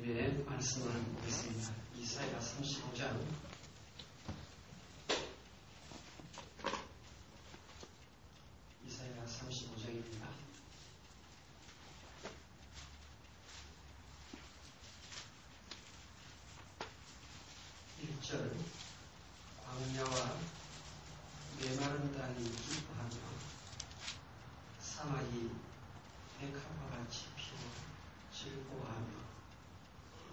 하나님의 말씀을 보겠습니다. 이사야 35장 35장입니다. 1절 광야와 메마른 땅이 기뻐하며 사막이 백합화같이 피어 즐거워하며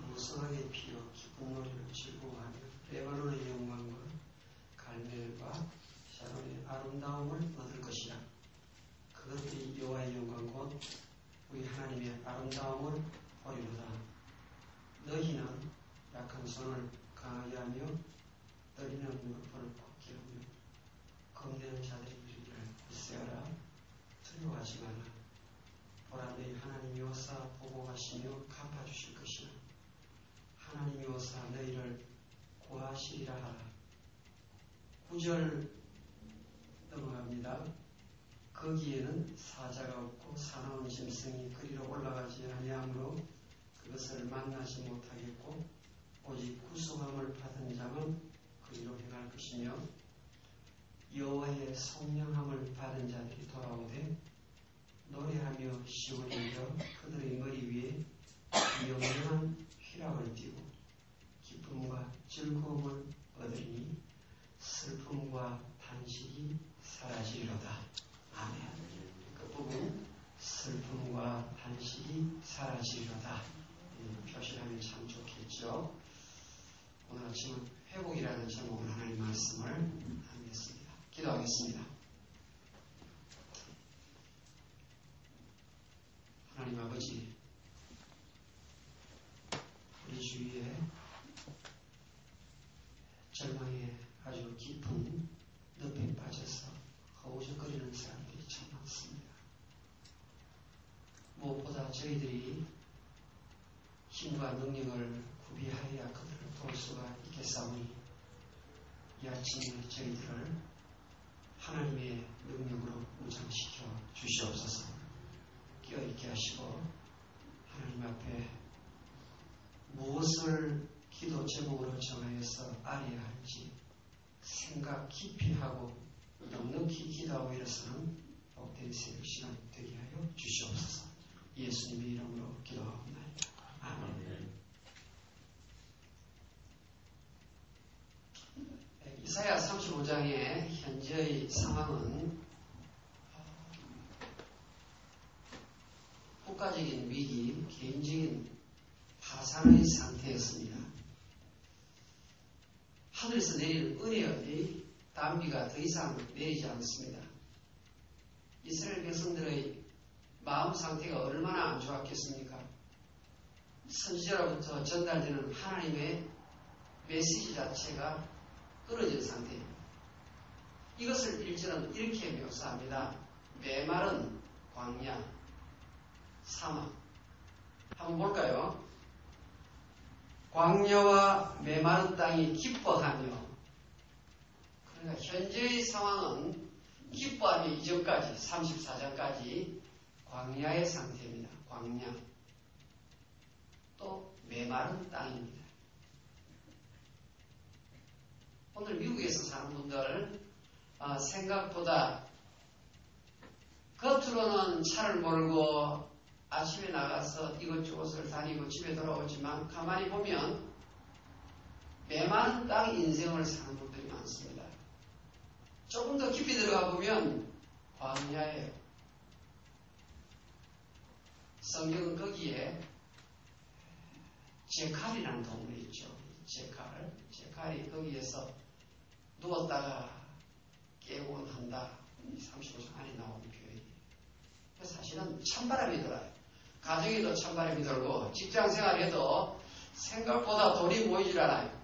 무성하게 피어 기쁜 노래를 즐거워하며 레바논의 영광과 갈멜과 샤론의 아름다움을 얻을 것이라. 그것들이 여호와의 영광 곧 우리 하나님의 아름다움을 보리로다. 너희는 약한 손을 강하게 하며 떨리는 무릎을 굳게 하며 겁내는 자들이 이르기를 굳세어라. 두려워하지 마라. 보라, 너희 하나님이 오사 보고 가시며 갚아주실 것이라. 하나님이 오사 너희를 구하시리라 하라. 9절 넘어갑니다. 거기에는 사자가 없고 사나운 짐승이 그리로 올라가지 아니하므로 그것을 만나지 못하겠고 오직 구속함을 받은 자만 그리로 행할 것이며 여호와의 성령함을 받은 자들이 돌아오되 노래하며 시온에 이르러 그들의 머리 위에 영원한 희락을 띠고 기쁨과 즐거움을 얻으리니 슬픔과 탄식이 사라지리로다. 아멘. 그 부분 슬픔과 탄식이 사라지리로다. 표시하면 참 좋겠죠. 오늘 아침은 회복이라는 제목으로 하나님 말씀을 하겠습니다. 기도하겠습니다. 하나님 아버지, 우리 주위에 절망에 아주 깊은 늪에 빠져서 허우적거리는 사람들이 참 많습니다. 무엇보다 저희들이 힘과 능력을 구비하여야 그들을 도울 수가 있겠사오니 이 아침에 저희들을 하나님의 능력으로 무장시켜 주시옵소서. 깨어있게 하시고 하나님 앞에 무엇을 기도 제목으로 정하여서 아뢰야 할지 생각 깊이 하고 넉넉히 기도하고 일어서는 복된 새벽 시간 되게 하여 주시옵소서. 예수님의 이름으로 기도하옵나이다. 아멘. 이사야 35장의 현재의 상황은 국가적인 위기, 개인적인 파산의 상태였습니다. 하늘에서 내리는 은혜의 단비가 더 이상 내리지 않습니다. 이스라엘 백성들의 마음 상태가 얼마나 안 좋았겠습니까? 선지자로부터 전달되는 하나님의 메시지 자체가 끊어진 상태입니다. 이것을 1절은 이렇게 묘사합니다. 메마른 광야, 사막. 한번 볼까요? 광야와 메마른 땅이 기뻐하며, 그러니까 현재의 상황은 기뻐하기 이전까지 34장까지 광야의 상태입니다. 광야. 또 메마른 땅입니다. 오늘 미국에서 사는 분들 생각보다 겉으로는 차를 몰고 아침에 나가서 이것저것을 다니고 집에 돌아오지만 가만히 보면 메마른 땅 인생을 사는 분들이 많습니다. 조금 더 깊이 들어가 보면 광야예요. 성경은 거기에 제칼이라는 동물이 있죠. 제칼이 거기에서 누웠다가 깨고 난다. 35장 안에 나오는 표현이에요. 사실은 찬바람이 들어요. 가정에도 찬바람이 들고 직장생활에도 생각보다 돈이 모이질 않아요.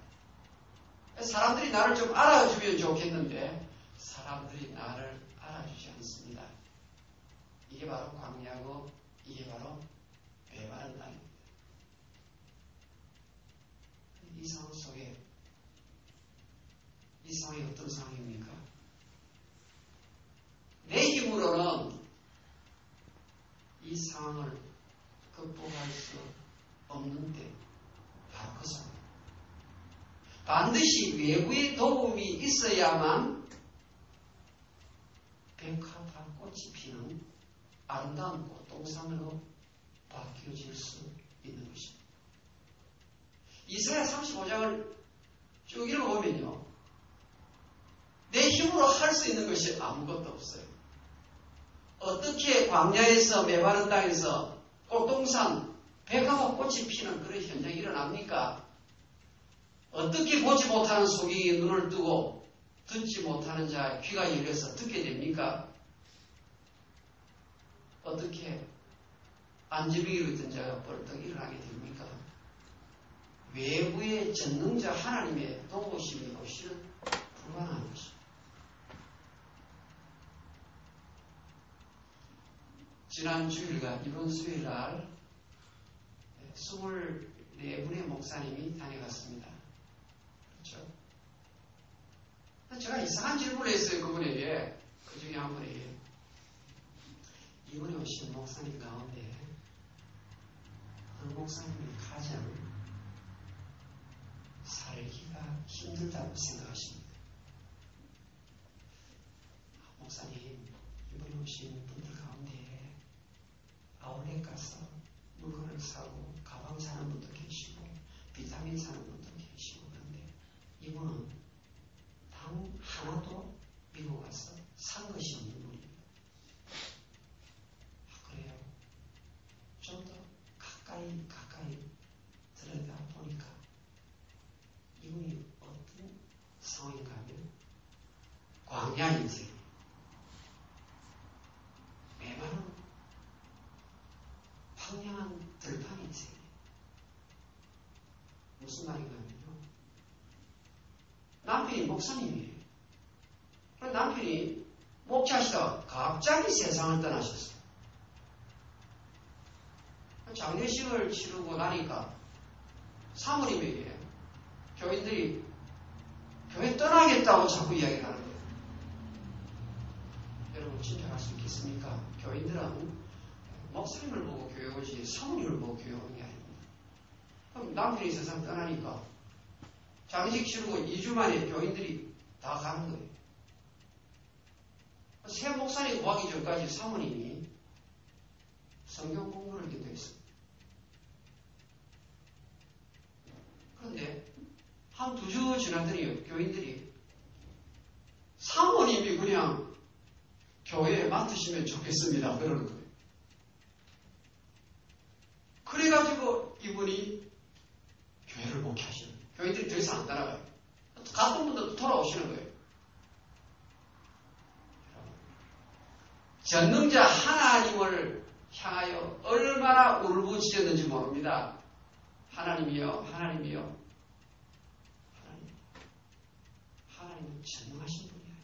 사람들이 나를 좀 알아주면 좋겠는데 사람들이 나를 알아주지 않습니다. 이게 바로 광야고 이게 바로 메마른 땅입니다. 이 상황 속에 이 상황이 어떤 상황입니까? 내 힘으로는 이 상황을 극복할 수 없는데 반드시 외부의 도움이 있어야만 백합화 꽃이 피는 아름다운 꽃동산으로 바뀌어질 수 있는 것입니다. 이사야 35장을 쭉 읽어보면요. 내 힘으로 할 수 있는 것이 아무것도 없어요. 어떻게 광야에서 메마른 땅에서 꽃동산, 백합화 꽃이 피는 그런 현상이 일어납니까? 어떻게 보지 못하는 소경이 눈을 뜨고 듣지 못하는 자의 귀가 열려서 듣게 됩니까? 어떻게 안지병이로 있던 자가 벌떡 일어나게 됩니까? 외부의 전능자 하나님의 도우심이 없이는 불가능한 것입니다. 지난 주일과 이번 수요일날 24분의 목사님이 다녀갔습니다. 그렇죠? 제가 이상한 질문을 했어요. 그분에게. 그 중에 한 분에게. 이번에 오신 목사님 가운데 그 목사님이 가장 살기가 힘들다고 생각하십니다. 목사님, 이번에 오신 분들 가운데 아울렛 가서 물건을 사고 가방 사는 분도 계시고 비타민 사는 분도 계시고 그런데 이분은 단 하나도 미국 가서 산 것이 없는 분입니다. 그래요. 좀 더 가까이 들여다 보니까 이분이 어떤 상황인가 하면 광야 인생, 메마른 황량한 들판 인생. 무슨 말인가 하면요. 남편이 목사님이에요. 그래서 남편이 목회하시다가 갑자기 세상을 떠나셨어요. 장례식을 치르고 나니까 사모님에게 교인들이 교회 떠나겠다고 자꾸 이야기를 하는 거예요. 여러분 진정할 수 있겠습니까? 교인들은 목사님을 보고 교회 오지 사모님을 보고 교회 오는 게 아닙니다. 그럼 남편이 세상 떠나니까 장례식 치르고 2주 만에 교인들이 다 가는 거예요. 새 목사님 구하기 전까지 사모님이 성경 공부를 기도했습니다. 그런데 한 2주 지났더니 교인들이 사모님이 그냥 교회에 맡으시면 좋겠습니다. 그러는 거예요. 그래가지고 이분이 교회를 목회하시는 거예요. 교인들이 더 이상 안 따라가요. 갔던 분들도 돌아오시는 거예요. 전능자 하나님을 향하여 얼마나 울부짖었는지 모릅니다. 하나님이요. 하나님은 전능하신 분이야.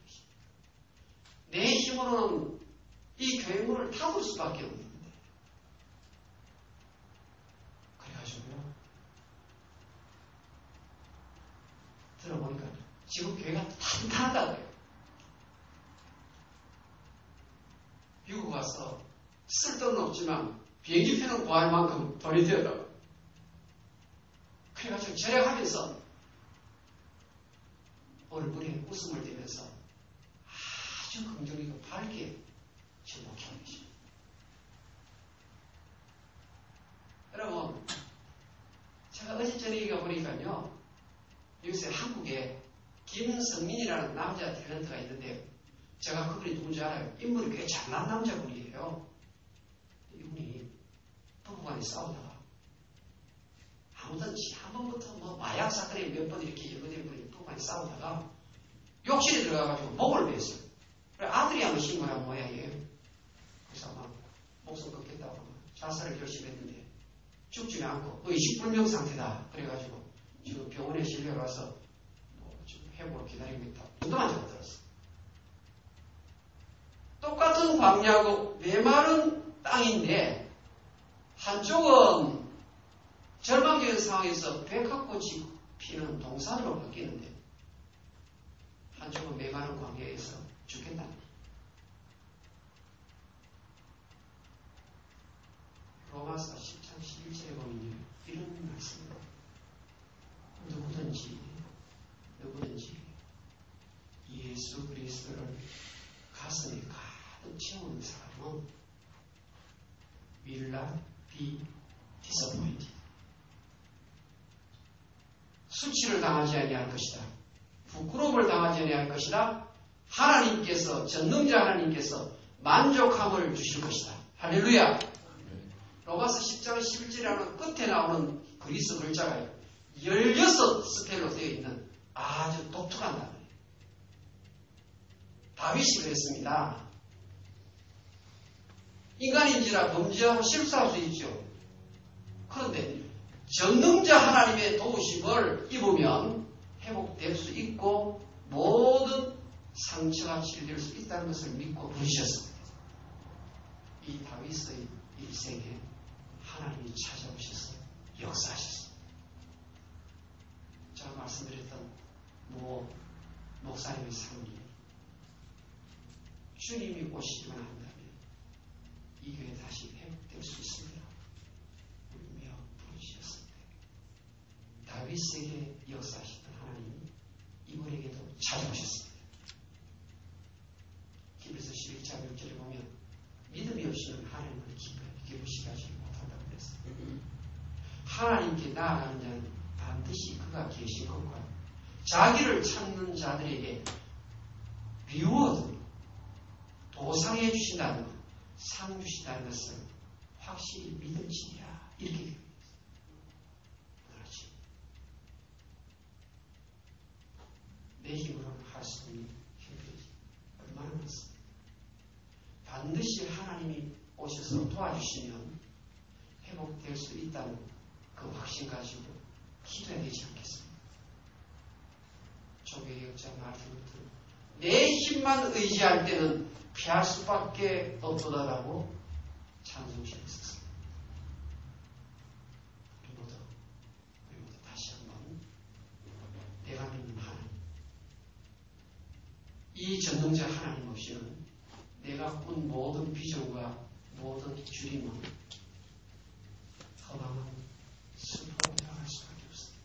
내 힘으로는 이 교회 문을 닫을 수밖에 없는데. 그래가지고요. 들어보니까 지금 교회가 탄탄하다고요. 미국 가서 쓸데는 없지만 비행기표는 구할 만큼 돈이 되더라고요. 그래가지고 절약하면서 얼굴에 웃음을 띠면서 아주 긍정적이고 밝게 지금 목회하고 계십니다. 여러분, 제가 어제 저녁에 가보니까요, 요새 한국에 김성민이라는 남자 탤런트가 있는데, 제가 그분이 누군지 알아요. 인물이 꽤 잘난 남자분이에요. 이분이 부부간에 싸우다가 아무튼 한 번부터 뭐 마약 사건에 몇 번 이렇게 연루된 분이 부부간에 싸우다가 욕실에 들어가가지고 목을 뺐어요. 그래 아들이 한번 신고한 모양이에요. 그래서 아마 목숨 끊겠다고 자살을 결심했는데 죽지는 않고 의식불명 상태다. 그래가지고 지금 병원에 실려가서 뭐 지금 회복을 기다리고 있다. 정도만 제가 들었어요. 똑같은 광야고 메마른 땅인데 한쪽은 절망적인 상황에서 백합꽃이 피는 동산으로 바뀌는데 한쪽은 메마른 광야에서 죽겠다. 로마서 10장 11절에 보면 이런 말씀입니다. 누구든지 be disappointed. 수치를 당하지 아니할 것이다. 부끄러움을 당하지 아니할 것이다. 하나님께서, 전능자 하나님께서 만족함을 주실 것이다. 할렐루야. 로마서 10장 11절에 끝에 나오는 그리스 글자가 16스펠로 되어 있는 아주 독특한 단어예요. 다윗이 그랬습니다. 인간인지라 범죄하고 실수할 수 있죠. 그런데 전능자 하나님의 도우심을 입으면 회복될 수 있고 모든 상처가 치료될 수 있다는 것을 믿고 부르셨습니다. 이 다윗의 일생에 하나님이 찾아오셔서 역사하셨습니다. 제가 말씀드렸던 목사님의 삶이 주님이 오시기만 한다면 이 교회 다시 회복될 수 있습니다. 울며 부르셨습니다. 다윗에게 역사하셨던 하나님이 이분에게도 찾아오셨습니다. 히브리서 11장 6절에 보면 믿음이 없이는 하나님을 기쁘시게 못한다고 그랬어요. 하나님께 나아가는 자는 반드시 그가 계신 것과 자기를 찾는 자들에게 리워드, 보상해 주신다는 것, 상 주신다는 것을 확실히 믿음지니라 이렇게 되어 있습니다. 그렇지. 내 힘으로는 할 수 없는 힘들지. 얼마나 많습니다. 반드시 하나님이 오셔서 도와주시면 회복될 수 있다는 그 확신 가지고 기도해야 되지 않겠습니까? 조계 역자 말씀을 내 힘만 의지할 때는 피할 수밖에 없도다라고 찬송시켰습니다. 우리 모두 다시 한번 내가 믿는 하나님, 이 전능자 하나님 없이는 내가 꾼 모든 비전과 모든 줄임은 허망한 슬퍼로 나갈 수밖에 없습니다.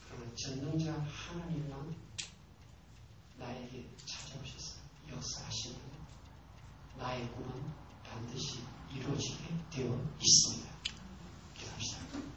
그러나 전능자 하나님만 나에게 찾아오셔서 역사하시는 나의 꿈은 반드시 이루어지게 되어 있습니다. 기도합시다.